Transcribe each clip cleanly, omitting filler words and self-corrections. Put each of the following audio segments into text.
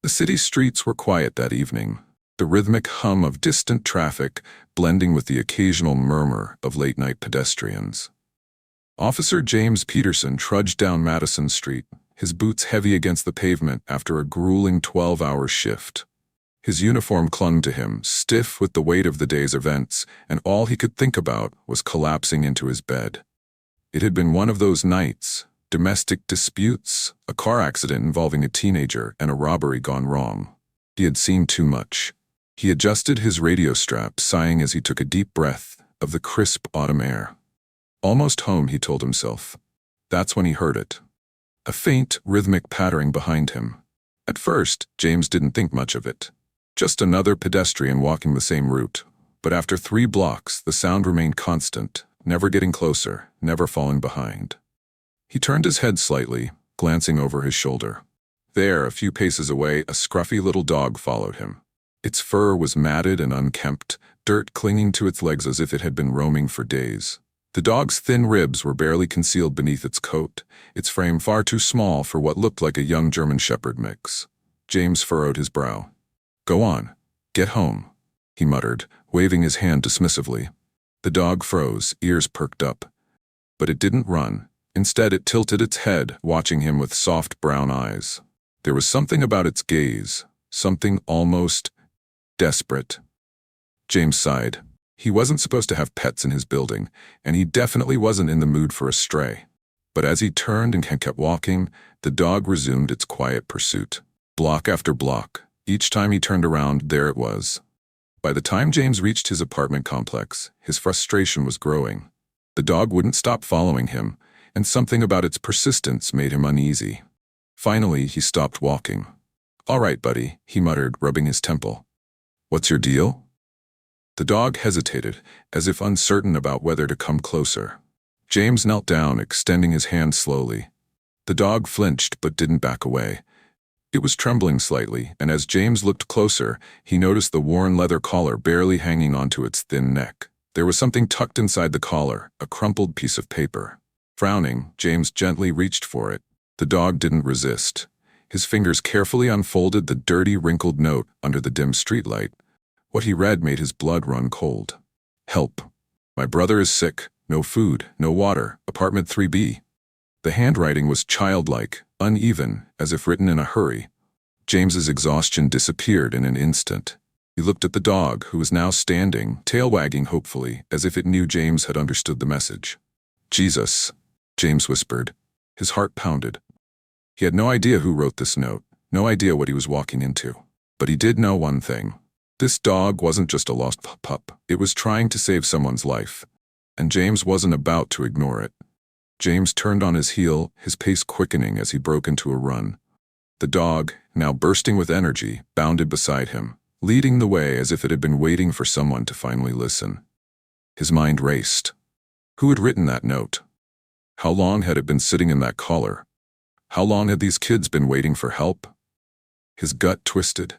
The city streets were quiet that evening, the rhythmic hum of distant traffic blending with the occasional murmur of late-night pedestrians. Officer James Peterson trudged down Madison Street, his boots heavy against the pavement after a grueling 12-hour shift. His uniform clung to him, stiff with the weight of the day's events, and all he could think about was collapsing into his bed. It had been one of those nights: domestic disputes, a car accident involving a teenager, and a robbery gone wrong. He had seen too much. He adjusted his radio strap, sighing as he took a deep breath of the crisp autumn air. Almost home, he told himself. That's when he heard it. A faint, rhythmic pattering behind him. At first, James didn't think much of it. Just another pedestrian walking the same route. But after 3 blocks, the sound remained constant, never getting closer, never falling behind. He turned his head slightly, glancing over his shoulder. There, a few paces away, a scruffy little dog followed him. Its fur was matted and unkempt, dirt clinging to its legs as if it had been roaming for days. The dog's thin ribs were barely concealed beneath its coat, its frame far too small for what looked like a young German Shepherd mix. James furrowed his brow. "Go on. Get home," he muttered, waving his hand dismissively. The dog froze, ears perked up. But it didn't run. Instead, it tilted its head, watching him with soft brown eyes. There was something about its gaze, something almost desperate. James sighed. He wasn't supposed to have pets in his building, and he definitely wasn't in the mood for a stray. But as he turned and kept walking, the dog resumed its quiet pursuit. Block after block, each time he turned around, there it was. By the time James reached his apartment complex, his frustration was growing. The dog wouldn't stop following him, and something about its persistence made him uneasy. Finally, he stopped walking. "All right, buddy," he muttered, rubbing his temple. "What's your deal?" The dog hesitated, as if uncertain about whether to come closer. James knelt down, extending his hand slowly. The dog flinched but didn't back away. It was trembling slightly, and as James looked closer, he noticed the worn leather collar barely hanging onto its thin neck. There was something tucked inside the collar, a crumpled piece of paper. Frowning, James gently reached for it. The dog didn't resist. His fingers carefully unfolded the dirty, wrinkled note under the dim streetlight. What he read made his blood run cold. "Help. My brother is sick. No food, no water. Apartment 3B. The handwriting was childlike, uneven, as if written in a hurry. James's exhaustion disappeared in an instant. He looked at the dog, who was now standing, tail wagging hopefully, as if it knew James had understood the message. "Jesus," James whispered. His heart pounded. He had no idea who wrote this note, no idea what he was walking into. But he did know one thing. This dog wasn't just a lost pup. It was trying to save someone's life. And James wasn't about to ignore it. James turned on his heel, his pace quickening as he broke into a run. The dog, now bursting with energy, bounded beside him, leading the way as if it had been waiting for someone to finally listen. His mind raced. Who had written that note? How long had it been sitting in that collar? How long had these kids been waiting for help? His gut twisted.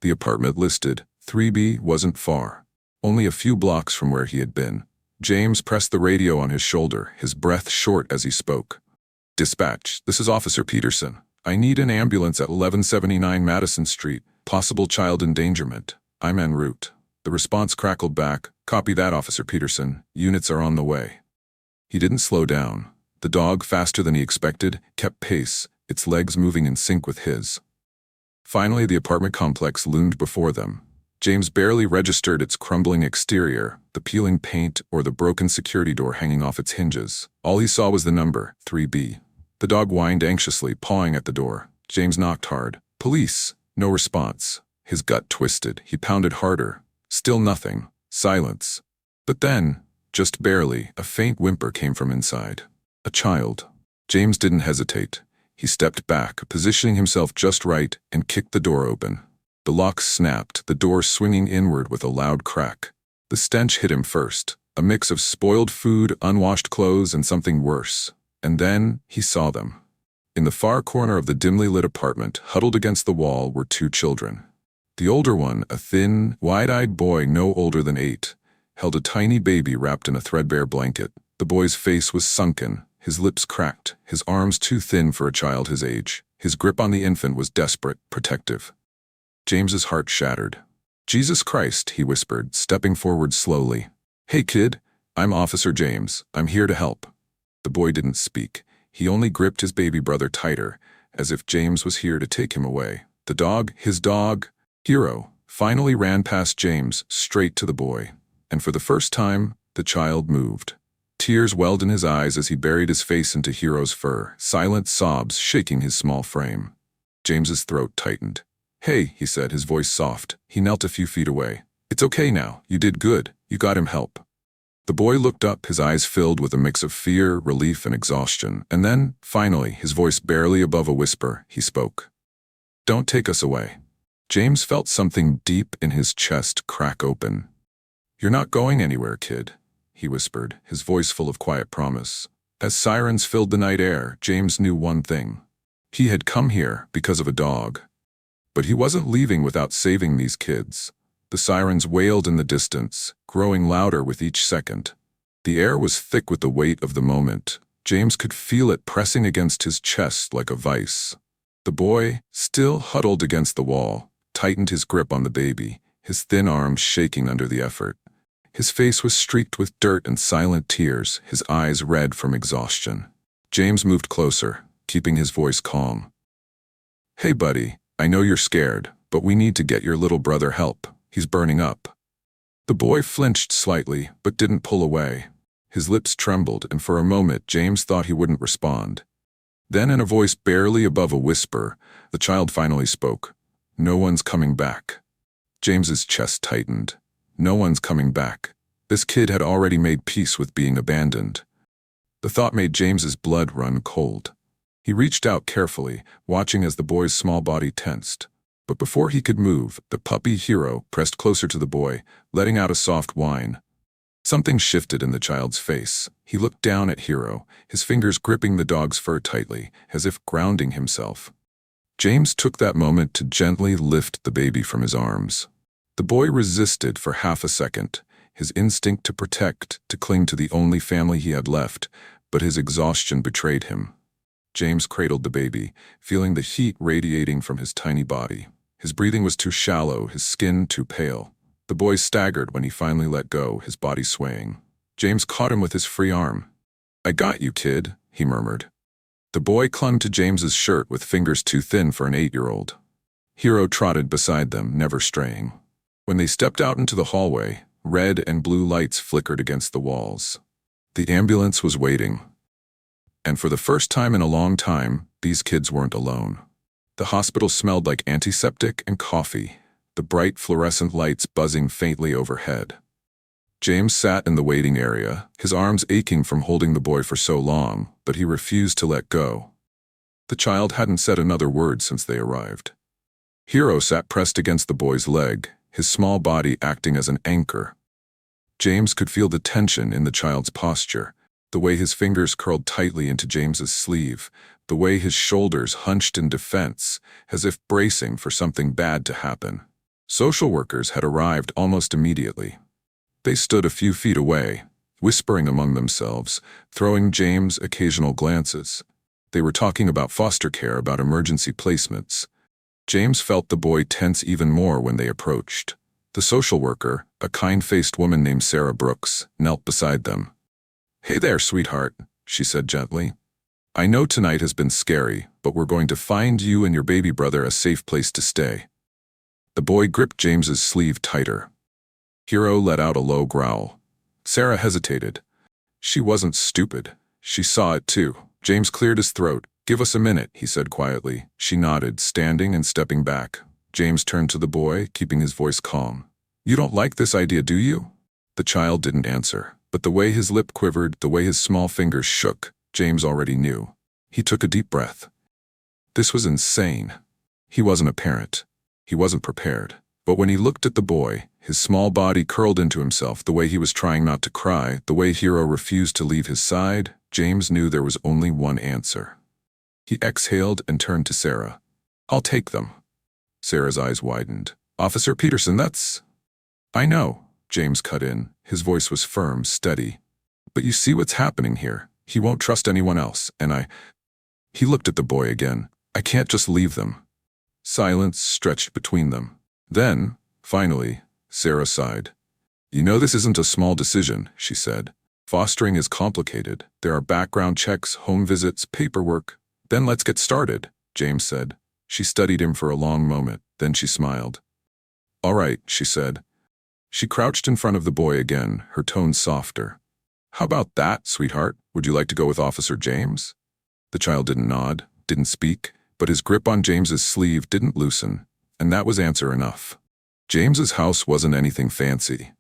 The apartment listed, 3B, wasn't far. Only a few blocks from where he had been. James pressed the radio on his shoulder, his breath short as he spoke. "Dispatch, this is Officer Peterson. I need an ambulance at 1179 Madison Street. Possible child endangerment. I'm en route." The response crackled back. "Copy that, Officer Peterson. Units are on the way." He didn't slow down. The dog, faster than he expected, kept pace, its legs moving in sync with his. Finally, the apartment complex loomed before them. James barely registered its crumbling exterior, the peeling paint, or the broken security door hanging off its hinges. All he saw was the number, 3B. The dog whined anxiously, pawing at the door. James knocked hard. "Police!" No response. His gut twisted. He pounded harder. Still nothing. Silence. But then, just barely, a faint whimper came from inside. A child. James didn't hesitate. He stepped back, positioning himself just right, and kicked the door open. The lock snapped, the door swinging inward with a loud crack. The stench hit him first, a mix of spoiled food, unwashed clothes, and something worse. And then he saw them. In the far corner of the dimly lit apartment, huddled against the wall, were 2 children. The older one, a thin, wide-eyed boy no older than 8, held a tiny baby wrapped in a threadbare blanket. The boy's face was sunken, his lips cracked, his arms too thin for a child his age. His grip on the infant was desperate, protective. James's heart shattered. "Jesus Christ," he whispered, stepping forward slowly. "Hey kid, I'm Officer James. I'm here to help." The boy didn't speak. He only gripped his baby brother tighter, as if James was here to take him away. The dog, his dog, Hero, finally ran past James, straight to the boy. And for the first time, the child moved. Tears welled in his eyes as he buried his face into Hero's fur, silent sobs shaking his small frame. James's throat tightened. "Hey," he said, his voice soft. He knelt a few feet away. "It's okay now. You did good. You got him help." The boy looked up, his eyes filled with a mix of fear, relief, and exhaustion. And then, finally, his voice barely above a whisper, he spoke. "Don't take us away." James felt something deep in his chest crack open. "You're not going anywhere, kid," he whispered, his voice full of quiet promise. As sirens filled the night air, James knew one thing. He had come here because of a dog. But he wasn't leaving without saving these kids. The sirens wailed in the distance, growing louder with each second. The air was thick with the weight of the moment. James could feel it pressing against his chest like a vice. The boy, still huddled against the wall, tightened his grip on the baby, his thin arms shaking under the effort. His face was streaked with dirt and silent tears, his eyes red from exhaustion. James moved closer, keeping his voice calm. "Hey, buddy, I know you're scared, but we need to get your little brother help. He's burning up." The boy flinched slightly, but didn't pull away. His lips trembled, and for a moment James thought he wouldn't respond. Then, in a voice barely above a whisper, the child finally spoke. "No one's coming back." James's chest tightened. No one's coming back. This kid had already made peace with being abandoned. The thought made James's blood run cold. He reached out carefully, watching as the boy's small body tensed. But before he could move, the puppy Hero pressed closer to the boy, letting out a soft whine. Something shifted in the child's face. He looked down at Hero, his fingers gripping the dog's fur tightly, as if grounding himself. James took that moment to gently lift the baby from his arms. The boy resisted for half a second, his instinct to protect, to cling to the only family he had left, but his exhaustion betrayed him. James cradled the baby, feeling the heat radiating from his tiny body. His breathing was too shallow, his skin too pale. The boy staggered when he finally let go, his body swaying. James caught him with his free arm. "I got you, kid," he murmured. The boy clung to James's shirt with fingers too thin for an 8-year-old. Hero trotted beside them, never straying. When they stepped out into the hallway, red and blue lights flickered against the walls. The ambulance was waiting. And for the first time in a long time, these kids weren't alone. The hospital smelled like antiseptic and coffee, the bright fluorescent lights buzzing faintly overhead. James sat in the waiting area, his arms aching from holding the boy for so long, but he refused to let go. The child hadn't said another word since they arrived. Hero sat pressed against the boy's leg, his small body acting as an anchor. James could feel the tension in the child's posture, the way his fingers curled tightly into James's sleeve, the way his shoulders hunched in defense, as if bracing for something bad to happen. Social workers had arrived almost immediately. They stood a few feet away, whispering among themselves, throwing James occasional glances. They were talking about foster care, about emergency placements. James felt the boy tense even more when they approached. The social worker, a kind-faced woman named Sarah Brooks, knelt beside them. "Hey there, sweetheart," she said gently. "I know tonight has been scary, but we're going to find you and your baby brother a safe place to stay." The boy gripped James's sleeve tighter. Hero let out a low growl. Sarah hesitated. She wasn't stupid. She saw it too. James cleared his throat. "Give us a minute," he said quietly. She nodded, standing and stepping back. James turned to the boy, keeping his voice calm. "You don't like this idea, do you?" The child didn't answer, but the way his lip quivered, the way his small fingers shook, James already knew. He took a deep breath. This was insane. He wasn't a parent. He wasn't prepared. But when he looked at the boy, his small body curled into himself, the way he was trying not to cry, the way Hero refused to leave his side, James knew there was only one answer. He exhaled and turned to Sarah. "I'll take them." Sarah's eyes widened. "Officer Peterson, that's—" "I know," James cut in. His voice was firm, steady. "But you see what's happening here. He won't trust anyone else, and He looked at the boy again. I can't just leave them." Silence stretched between them. Then, finally, Sarah sighed. "You know this isn't a small decision," she said. "Fostering is complicated. There are background checks, home visits, paperwork." "Then let's get started," James said. She studied him for a long moment, then she smiled. "All right," she said. She crouched in front of the boy again, her tone softer. "How about that, sweetheart? Would you like to go with Officer James?" The child didn't nod, didn't speak, but his grip on James's sleeve didn't loosen, and that was answer enough. James's house wasn't anything fancy.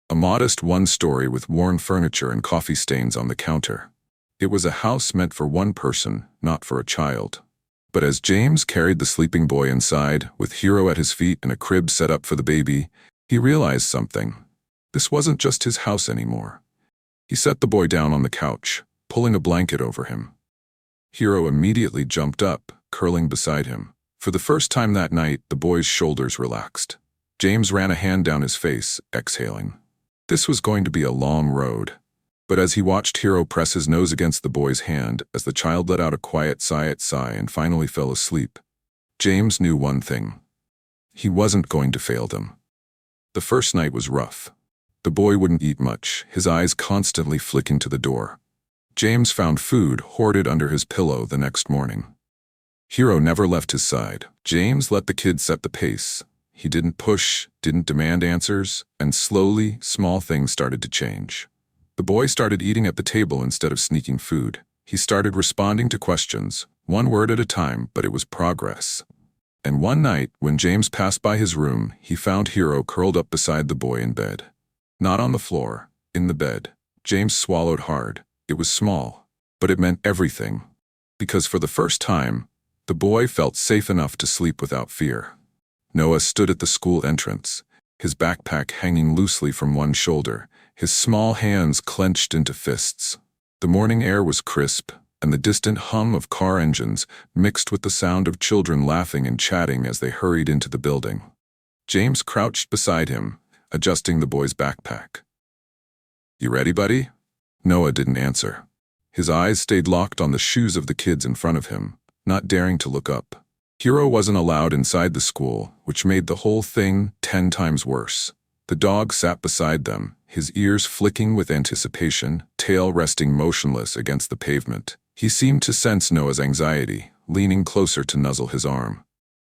A modest one-story with worn furniture and coffee stains on the counter. It was a house meant for one person, not for a child. But as James carried the sleeping boy inside, with Hero at his feet and a crib set up for the baby, he realized something. This wasn't just his house anymore. He set the boy down on the couch, pulling a blanket over him. Hero immediately jumped up, curling beside him. For the first time that night, the boy's shoulders relaxed. James ran a hand down his face, exhaling. This was going to be a long road. But as he watched Hero press his nose against the boy's hand, as the child let out a quiet sigh and finally fell asleep, James knew one thing. He wasn't going to fail them. The first night was rough. The boy wouldn't eat much, his eyes constantly flicking to the door. James found food hoarded under his pillow the next morning. Hero never left his side. James let the kid set the pace. He didn't push, didn't demand answers, and slowly, small things started to change. The boy started eating at the table instead of sneaking food. He started responding to questions, one word at a time, but it was progress. And one night, when James passed by his room, he found Hero curled up beside the boy in bed. Not on the floor, in the bed. James swallowed hard. It was small, but it meant everything. Because for the first time, the boy felt safe enough to sleep without fear. Noah stood at the school entrance, his backpack hanging loosely from one shoulder, his small hands clenched into fists. The morning air was crisp, and the distant hum of car engines mixed with the sound of children laughing and chatting as they hurried into the building. James crouched beside him, adjusting the boy's backpack. "You ready, buddy?" Noah didn't answer. His eyes stayed locked on the shoes of the kids in front of him, not daring to look up. Hero wasn't allowed inside the school, which made the whole thing 10 times worse. The dog sat beside them, his ears flicking with anticipation, tail resting motionless against the pavement. He seemed to sense Noah's anxiety, leaning closer to nuzzle his arm.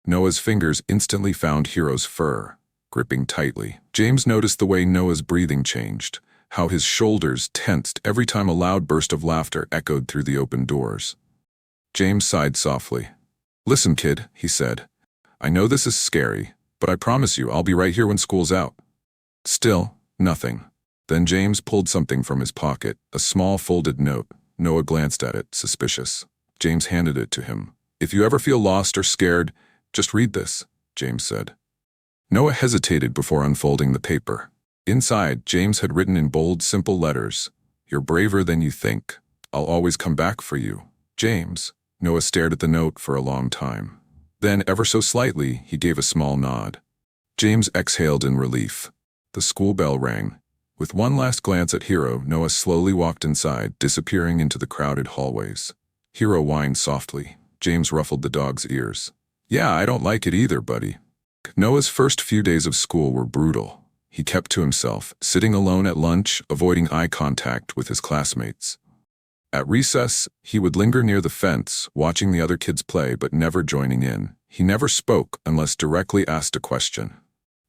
Noah's fingers instantly found Hero's fur, gripping tightly. James noticed the way Noah's breathing changed, how his shoulders tensed every time a loud burst of laughter echoed through the open doors. James sighed softly. "Listen, kid," he said. "I know this is scary, but I promise you I'll be right here when school's out." Still, nothing. Then James pulled something from his pocket, a small folded note. Noah glanced at it, suspicious. James handed it to him. "If you ever feel lost or scared, just read this," James said. Noah hesitated before unfolding the paper. Inside, James had written in bold, simple letters, "You're braver than you think. I'll always come back for you. James." Noah stared at the note for a long time. Then, ever so slightly, he gave a small nod. James exhaled in relief. The school bell rang. With one last glance at Hero, Noah slowly walked inside, disappearing into the crowded hallways. Hero whined softly. James ruffled the dog's ears. "Yeah, I don't like it either, buddy." Noah's first few days of school were brutal. He kept to himself, sitting alone at lunch, avoiding eye contact with his classmates. At recess, he would linger near the fence, watching the other kids play but never joining in. He never spoke unless directly asked a question.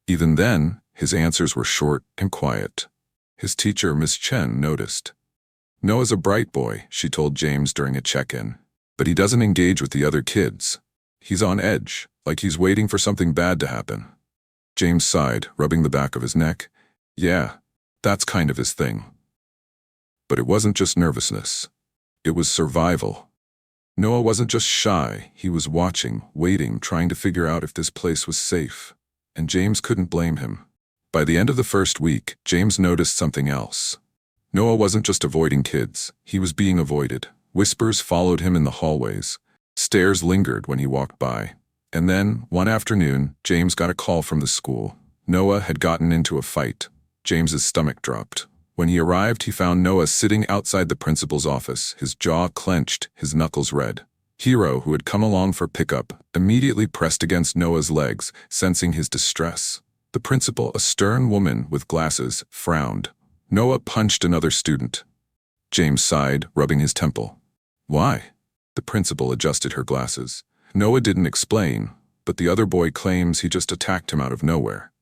Even then, his answers were short and quiet. His teacher, Miss Chen, noticed. "Noah's a bright boy," she told James during a check-in, "but he doesn't engage with the other kids. He's on edge, like he's waiting for something bad to happen." James sighed, rubbing the back of his neck. "Yeah, that's kind of his thing." But it wasn't just nervousness. It was survival. Noah wasn't just shy, he was watching, waiting, trying to figure out if this place was safe. And James couldn't blame him. By the end of the first week, James noticed something else. Noah wasn't just avoiding kids, he was being avoided. Whispers followed him in the hallways. Stares lingered when he walked by. And then, one afternoon, James got a call from the school. Noah had gotten into a fight. James's stomach dropped. When he arrived, he found Noah sitting outside the principal's office, his jaw clenched, his knuckles red. Hero, who had come along for pickup, immediately pressed against Noah's legs, sensing his distress. The principal, a stern woman with glasses, frowned. Noah punched another student. James sighed, rubbing his temple. Why? The principal adjusted her glasses. Noah didn't explain, but the other boy claims he just attacked him out of nowhere.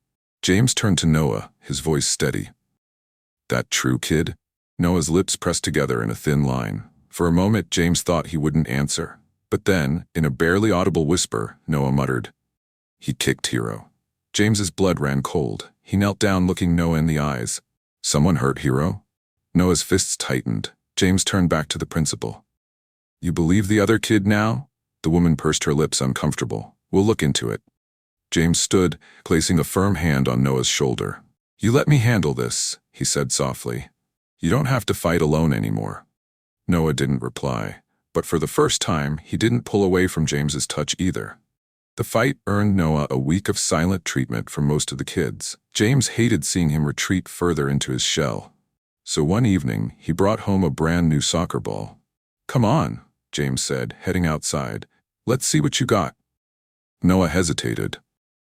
James turned to Noah, his voice steady. That true, kid? Noah's lips pressed together in a thin line. For a moment, James thought he wouldn't answer. But then, in a barely audible whisper, Noah muttered, He kicked Hero. James's blood ran cold. He knelt down, looking Noah in the eyes. Someone hurt Hero? Noah's fists tightened. James turned back to the principal. You believe the other kid now? The woman pursed her lips, uncomfortable. We'll look into it. James stood, placing a firm hand on Noah's shoulder. You let me handle this, he said softly. You don't have to fight alone anymore. Noah didn't reply, but for the first time, he didn't pull away from James's touch either. The fight earned Noah a week of silent treatment from most of the kids. James hated seeing him retreat further into his shell. So one evening, he brought home a brand new soccer ball. Come on, James said, heading outside. Let's see what you got. Noah hesitated.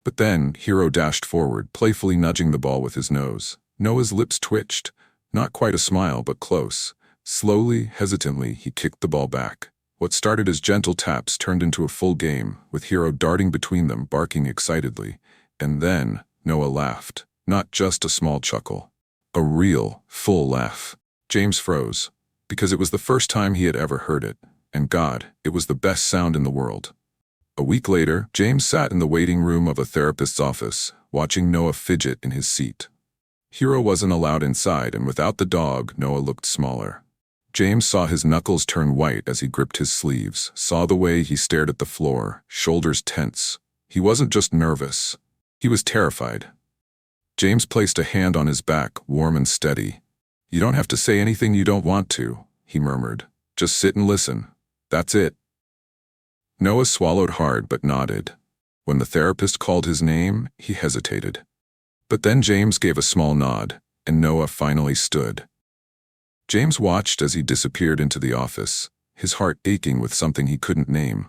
But then, Hero dashed forward, playfully nudging the ball with his nose. Noah's lips twitched. Not quite a smile, but close. Slowly, hesitantly, he kicked the ball back. What started as gentle taps turned into a full game, with Hero darting between them, barking excitedly. And then, Noah laughed. Not just a small chuckle. A real, full laugh. James froze, because it was the first time he had ever heard it. And God, it was the best sound in the world. A week later, James sat in the waiting room of a therapist's office, watching Noah fidget in his seat. Hero wasn't allowed inside, and without the dog, Noah looked smaller. James saw his knuckles turn white as he gripped his sleeves, saw the way he stared at the floor, shoulders tense. He wasn't just nervous. He was terrified. James placed a hand on his back, warm and steady. You don't have to say anything you don't want to, he murmured. Just sit and listen. That's it. Noah swallowed hard but nodded. When the therapist called his name, he hesitated. But then James gave a small nod, and Noah finally stood. James watched as he disappeared into the office, his heart aching with something he couldn't name.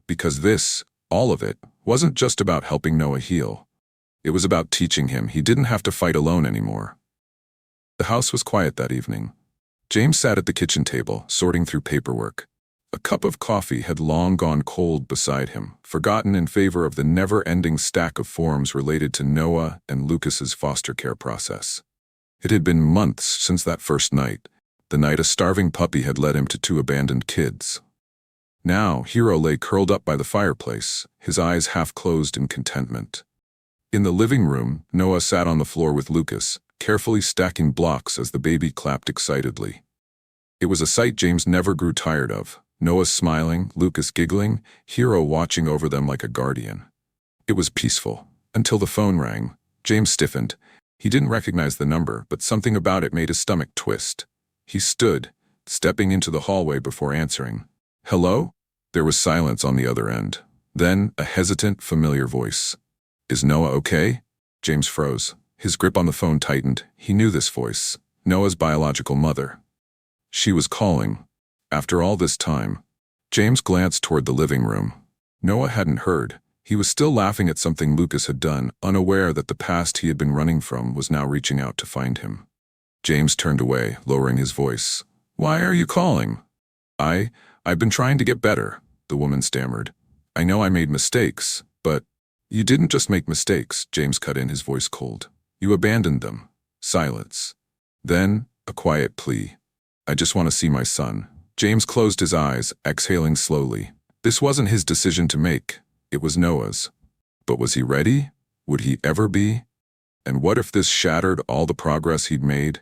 Because this, all of it, wasn't just about helping Noah heal. It was about teaching him he didn't have to fight alone anymore. The house was quiet that evening. James sat at the kitchen table, sorting through paperwork. A cup of coffee had long gone cold beside him, forgotten in favor of the never-ending stack of forms related to Noah and Lucas's foster care process. It had been months since that first night, the night a starving puppy had led him to 2 abandoned kids. Now, Hero lay curled up by the fireplace, his eyes half closed in contentment. In the living room, Noah sat on the floor with Lucas, carefully stacking blocks as the baby clapped excitedly. It was a sight James never grew tired of. Noah smiling, Lucas giggling, Hero watching over them like a guardian. It was peaceful, until the phone rang. James stiffened. He didn't recognize the number, but something about it made his stomach twist. He stood, stepping into the hallway before answering. Hello? There was silence on the other end. Then, a hesitant, familiar voice. Is Noah okay? James froze. His grip on the phone tightened. He knew this voice. Noah's biological mother. She was calling. After all this time, James glanced toward the living room. Noah hadn't heard. He was still laughing at something Lucas had done, unaware that the past he had been running from was now reaching out to find him. James turned away, lowering his voice. Why are you calling? I've been trying to get better, the woman stammered. I know I made mistakes, but... You didn't just make mistakes, James cut in, his voice cold. You abandoned them. Silence. Then, a quiet plea. I just want to see my son. James closed his eyes, exhaling slowly. This wasn't his decision to make. It was Noah's. But was he ready? Would he ever be? And what if this shattered all the progress he'd made?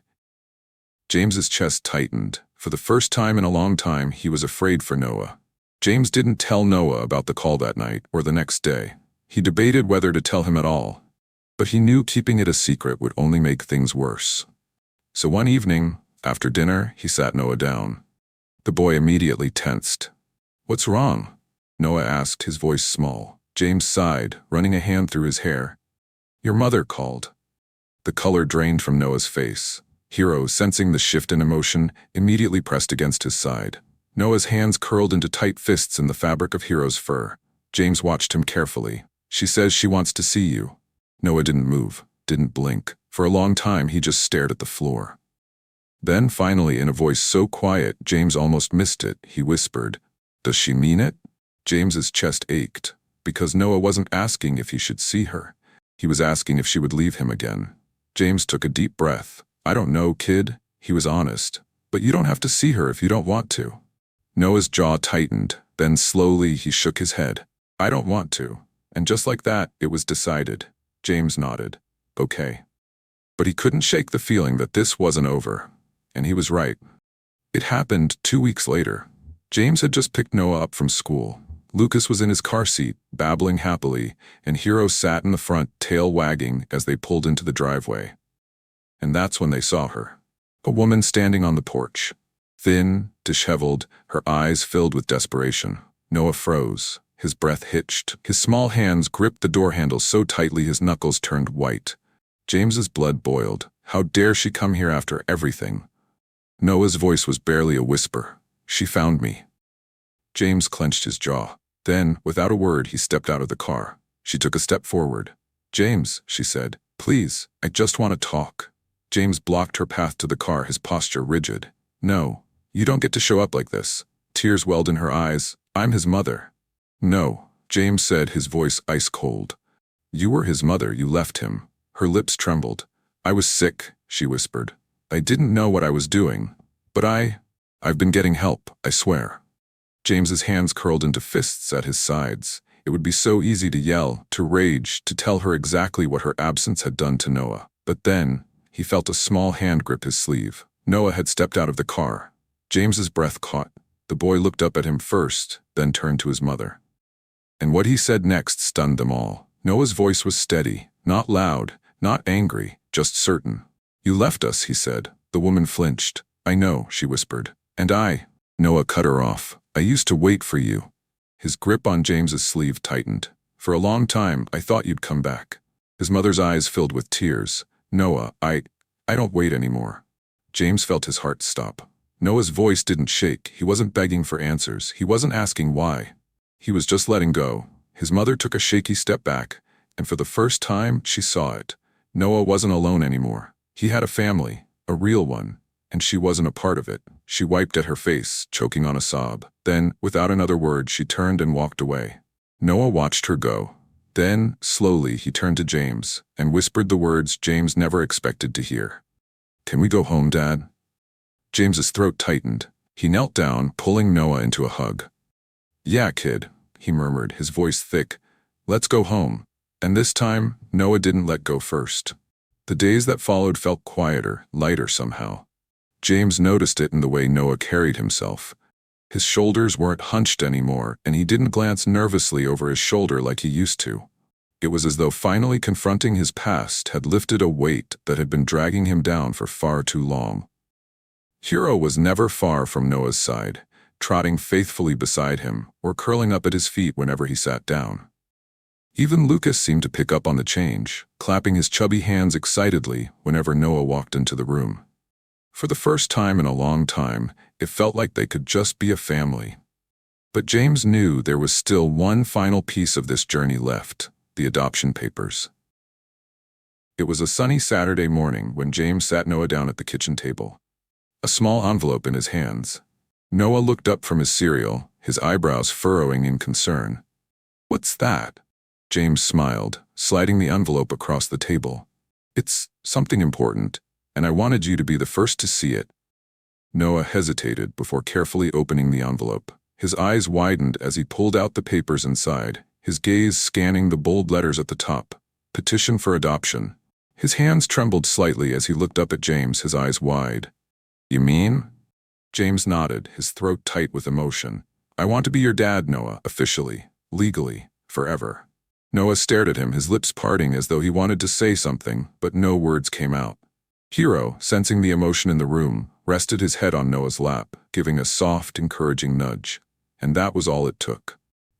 James's chest tightened. For the first time in a long time, he was afraid for Noah. James didn't tell Noah about the call that night or the next day. He debated whether to tell him at all. But he knew keeping it a secret would only make things worse. So one evening, after dinner, he sat Noah down. The boy immediately tensed. What's wrong? Noah asked, his voice small. James sighed, running a hand through his hair. Your mother called. The color drained from Noah's face. Hero, sensing the shift in emotion, immediately pressed against his side. Noah's hands curled into tight fists in the fabric of Hero's fur. James watched him carefully. She says she wants to see you. Noah didn't move, didn't blink. For a long time, he just stared at the floor. Then, finally, in a voice so quiet, James almost missed it, he whispered, "Does she mean it?" James's chest ached, because Noah wasn't asking if he should see her. He was asking if she would leave him again. James took a deep breath. "I don't know, kid," he was honest, "but you don't have to see her if you don't want to." Noah's jaw tightened, then slowly he shook his head. "I don't want to." And just like that, it was decided. James nodded. "Okay." But he couldn't shake the feeling that this wasn't over. And he was right. It happened 2 weeks later. James had just picked Noah up from school. Lucas was in his car seat, babbling happily, and Hero sat in the front, tail wagging, as they pulled into the driveway. And that's when they saw her. A woman standing on the porch. Thin, disheveled, her eyes filled with desperation. Noah froze. His breath hitched. His small hands gripped the door handle so tightly his knuckles turned white. James's blood boiled. How dare she come here after everything? Noah's voice was barely a whisper. "She found me." James clenched his jaw. Then, without a word, he stepped out of the car. She took a step forward. "James," she said, "please, I just want to talk." James blocked her path to the car, his posture rigid. "No, you don't get to show up like this." Tears welled in her eyes. "I'm his mother." "No," James said, his voice ice cold. "You were his mother, you left him." Her lips trembled. "I was sick," she whispered. "I didn't know what I was doing. But I've been getting help, I swear." James's hands curled into fists at his sides. It would be so easy to yell, to rage, to tell her exactly what her absence had done to Noah. But then, he felt a small hand grip his sleeve. Noah had stepped out of the car. James's breath caught. The boy looked up at him first, then turned to his mother. And what he said next stunned them all. Noah's voice was steady, not loud, not angry, just certain. "You left us," he said. The woman flinched. "I know," she whispered. "And Noah cut her off. "I used to wait for you." His grip on James's sleeve tightened. "For a long time, I thought you'd come back." His mother's eyes filled with tears. "Noah, I don't wait anymore." James felt his heart stop. Noah's voice didn't shake. He wasn't begging for answers. He wasn't asking why. He was just letting go. His mother took a shaky step back, and for the first time, she saw it. Noah wasn't alone anymore. He had a family, a real one, and she wasn't a part of it. She wiped at her face, choking on a sob. Then, without another word, she turned and walked away. Noah watched her go. Then, slowly, he turned to James and whispered the words James never expected to hear. "Can we go home, Dad?" James's throat tightened. He knelt down, pulling Noah into a hug. "Yeah, kid," he murmured, his voice thick. "Let's go home." And this time, Noah didn't let go first. The days that followed felt quieter, lighter somehow. James noticed it in the way Noah carried himself. His shoulders weren't hunched anymore, and he didn't glance nervously over his shoulder like he used to. It was as though finally confronting his past had lifted a weight that had been dragging him down for far too long. Hero was never far from Noah's side, trotting faithfully beside him or curling up at his feet whenever he sat down. Even Lucas seemed to pick up on the change, clapping his chubby hands excitedly whenever Noah walked into the room. For the first time in a long time, it felt like they could just be a family. But James knew there was still one final piece of this journey left: the adoption papers. It was a sunny Saturday morning when James sat Noah down at the kitchen table, a small envelope in his hands. Noah looked up from his cereal, his eyebrows furrowing in concern. "What's that?" James smiled, sliding the envelope across the table. "It's something important, and I wanted you to be the first to see it." Noah hesitated before carefully opening the envelope. His eyes widened as he pulled out the papers inside, his gaze scanning the bold letters at the top. Petition for adoption. His hands trembled slightly as he looked up at James, his eyes wide. "You mean?" James nodded, his throat tight with emotion. "I want to be your dad, Noah, officially, legally, forever." Noah stared at him, his lips parting as though he wanted to say something, but no words came out. Hero, sensing the emotion in the room, rested his head on Noah's lap, giving a soft, encouraging nudge. And that was all it took.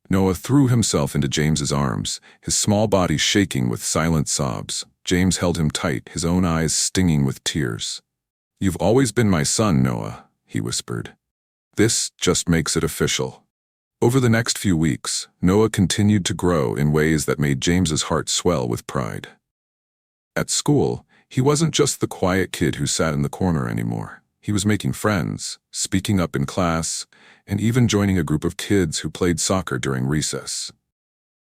Noah threw himself into James's arms, his small body shaking with silent sobs. James held him tight, his own eyes stinging with tears. "You've always been my son, Noah," he whispered. This just makes it official. Over the next few weeks, Noah continued to grow in ways that made James's heart swell with pride. At school, he wasn't just the quiet kid who sat in the corner anymore. He was making friends, speaking up in class, and even joining a group of kids who played soccer during recess.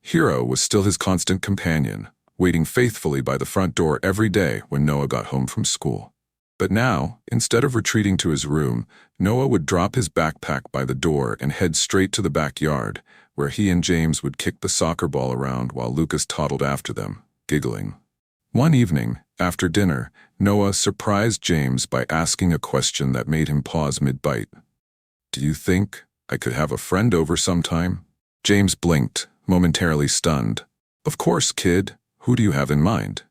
Hero was still his constant companion, waiting faithfully by the front door every day when Noah got home from school. But now, instead of retreating to his room, Noah would drop his backpack by the door and head straight to the backyard, where he and James would kick the soccer ball around while Lucas toddled after them, giggling. One evening, after dinner, Noah surprised James by asking a question that made him pause mid-bite. "Do you think I could have a friend over sometime?" James blinked, momentarily stunned. "Of course, kid. Who do you have in mind?"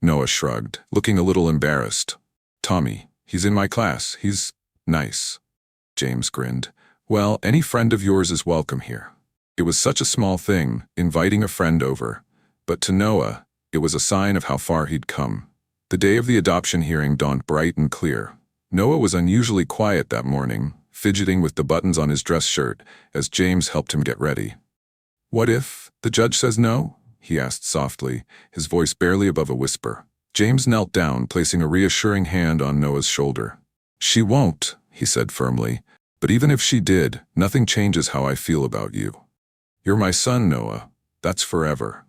Noah shrugged, looking a little embarrassed. "Tommy. He's in my class. He's nice." James grinned. "Well, any friend of yours is welcome here." It was such a small thing, inviting a friend over, but to Noah, it was a sign of how far he'd come. The day of the adoption hearing dawned bright and clear. Noah was unusually quiet that morning, fidgeting with the buttons on his dress shirt as James helped him get ready. "What if the judge says no?" he asked softly, his voice barely above a whisper. James knelt down, placing a reassuring hand on Noah's shoulder. "She won't," he said firmly, "but even if she did, nothing changes how I feel about you. You're my son, Noah. That's forever."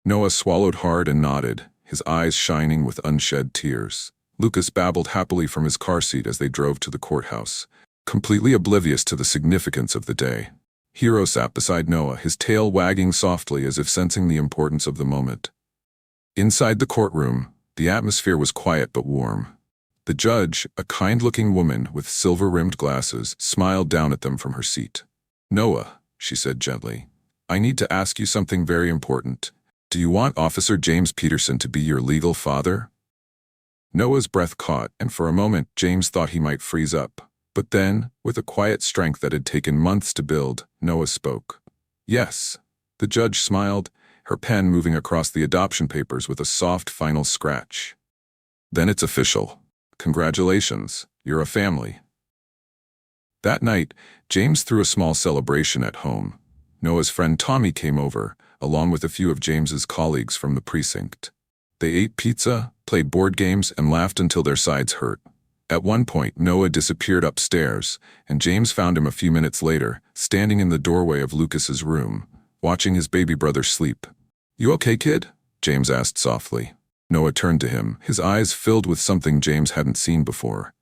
Noah swallowed hard and nodded, his eyes shining with unshed tears. Lucas babbled happily from his car seat as they drove to the courthouse, completely oblivious to the significance of the day. Hero sat beside Noah, his tail wagging softly as if sensing the importance of the moment. Inside the courtroom, the atmosphere was quiet but warm. The judge, a kind-looking woman with silver-rimmed glasses, smiled down at them from her seat. "Noah," she said gently, "I need to ask you something very important. Do you want Officer James Peterson to be your legal father?" Noah's breath caught, and for a moment James thought he might freeze up. But then, with a quiet strength that had taken months to build, Noah spoke. "Yes." The judge smiled, her pen moving across the adoption papers with a soft final scratch. "Then it's official. Congratulations, you're a family." That night, James threw a small celebration at home. Noah's friend Tommy came over, along with a few of James's colleagues from the precinct. They ate pizza, played board games, and laughed until their sides hurt. At one point, Noah disappeared upstairs, and James found him a few minutes later, standing in the doorway of Lucas's room, watching his baby brother sleep. "You okay, kid?" James asked softly. Noah turned to him, his eyes filled with something James hadn't seen before.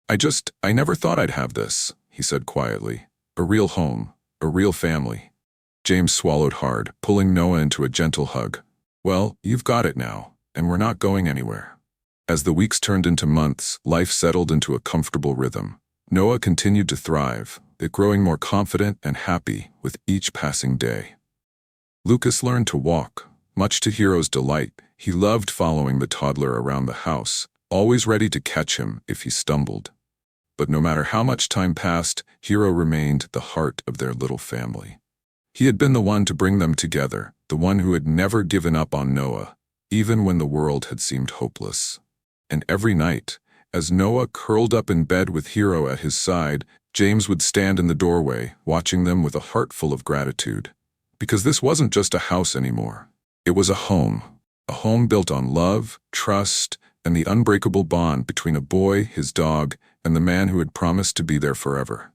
I never thought I'd have this," he said quietly. "A real home, a real family." James swallowed hard, pulling Noah into a gentle hug. "Well, you've got it now, and we're not going anywhere." As the weeks turned into months, life settled into a comfortable rhythm. Noah continued to thrive, growing more confident and happy with each passing day. Lucas learned to walk, much to Hero's delight. He loved following the toddler around the house, always ready to catch him if he stumbled. But no matter how much time passed, Hero remained the heart of their little family. He had been the one to bring them together, the one who had never given up on Noah, even when the world had seemed hopeless. And every night, as Noah curled up in bed with Hero at his side, James would stand in the doorway, watching them with a heart full of gratitude. Because this wasn't just a house anymore. It was a home built on love, trust, and the unbreakable bond between a boy, his dog, and the man who had promised to be there forever.